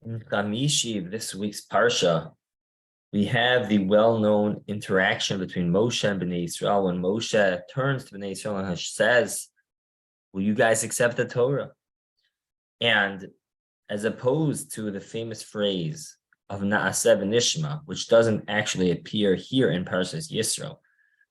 In Chamishi, this week's Parsha, we have the well-known interaction between Moshe and Bnei Yisrael when Moshe turns to Bnei Yisrael and says, "Will you guys accept the Torah?" And as opposed to the famous phrase of Naaseh v'nishma, which doesn't actually appear here in Parshas Yisro,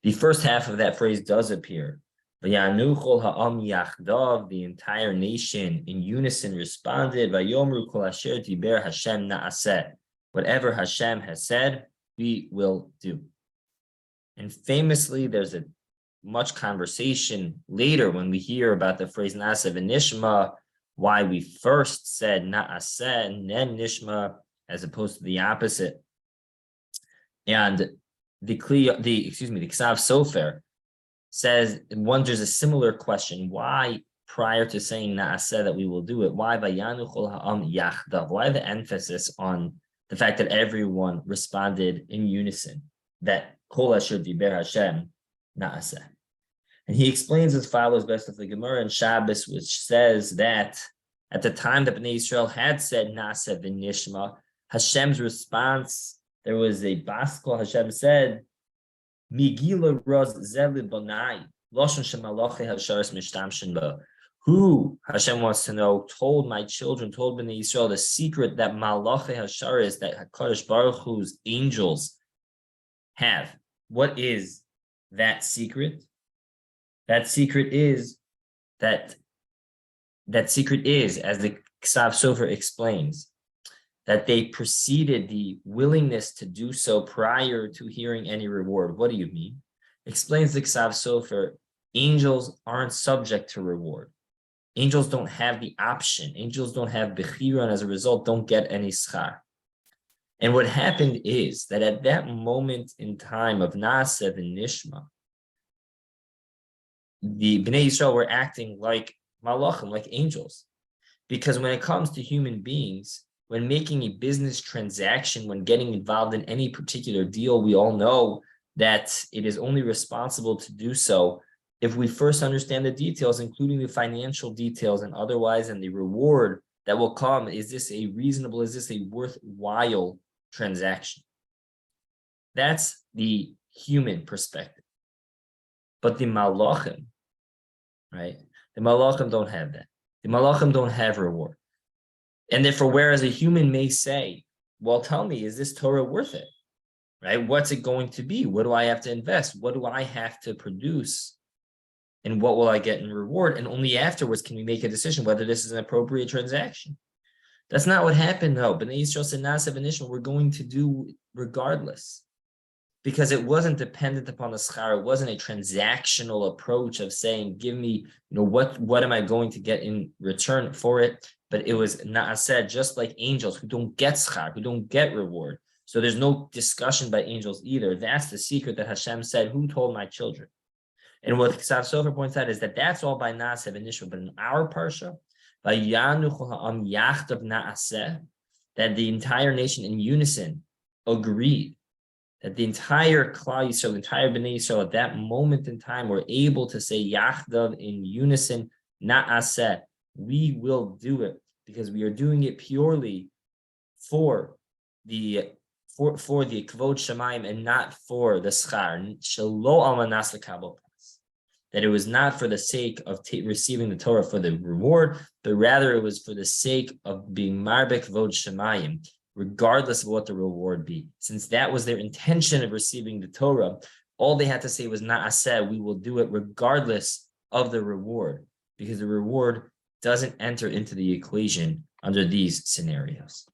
the first half of that phrase does appear. V'yanu chol ha'am yachdav, the entire nation in unison responded, Vayomru kol asher diber Hashem na'aseh, whatever Hashem has said, we will do. And famously, there's a much conversation later when we hear about the phrase Naaseh v'nishma, why we first said Na'aseh and then Nishma, as opposed to the opposite. And the Ksav Sofer says, wonders a similar question. Why, prior to saying Na'aseh that we will do it, why Vayanu chol ha'am yachdav? Why the emphasis on the fact that everyone responded in unison, that Kol Asher Diber Hashem Na'aseh? And he explains as follows, best of the Gemara in Shabbos, which says that at the time that Bnei Yisrael had said Naaseh v'nishma, Hashem's response, there was a baskol. Hashem said, Migila raz zeli bonai, loshon shemaloche hasharis mishtamshin ba. Who, Hashem wants to know, told my children, told Bnei Yisrael the secret that malache hasharis, that HaKadosh Baruch Hu's angels have. What is that secret? That secret is, as the Ksav Sofer explains, that they preceded the willingness to do so prior to hearing any reward. What do you mean? Explains the Ksav Sofer, angels aren't subject to reward. Angels don't have the option. Angels don't have bechira, and as a result, don't get any schar. And what happened is that at that moment in time of Naaseh v'nishma, the Bnei Yisrael were acting like malachim, like angels. Because when it comes to human beings, when making a business transaction, when getting involved in any particular deal, we all know that it is only responsible to do so if we first understand the details, including the financial details and otherwise, and the reward that will come. Is this a reasonable, is this a worthwhile transaction? That's the human perspective. But the malachim, right? The malachim don't have that. The malachim don't have reward. And therefore, whereas a human may say, well, tell me, is this Torah worth it? Right? What's it going to be? What do I have to invest? What do I have to produce? And what will I get in reward? And only afterwards can we make a decision whether this is an appropriate transaction. That's not what happened, though. Bnei Yisrael said, Naaseh v'nishma, we're going to do regardless. Because it wasn't dependent upon the schar. It wasn't a transactional approach of saying, give me, what am I going to get in return for it? But it was Naaseh, just like angels who don't get schar, who don't get reward. So there's no discussion by angels either. That's the secret that Hashem said, who told my children? And what Ksav Sofer points out is that that's all by Naaseh v'nishma. But in our parsha, by Yanu chol ha'am yachdav Naaseh, that the entire nation in unison agreed, that the entire Klal Yisrael, the entire Bnei Yisrael, at that moment in time, were able to say Yachdav in unison, Na'aseh, we will do it, because we are doing it purely for the Kvod Shemaim and not for the Schar. Shelo al manas lekabel pas. That it was not for the sake of receiving the Torah for the reward, but rather it was for the sake of being marbek Kvod Shemayim, regardless of what the reward be. Since that was their intention of receiving the Torah, all they had to say was Na'aseh, we will do it regardless of the reward, because the reward doesn't enter into the equation under these scenarios.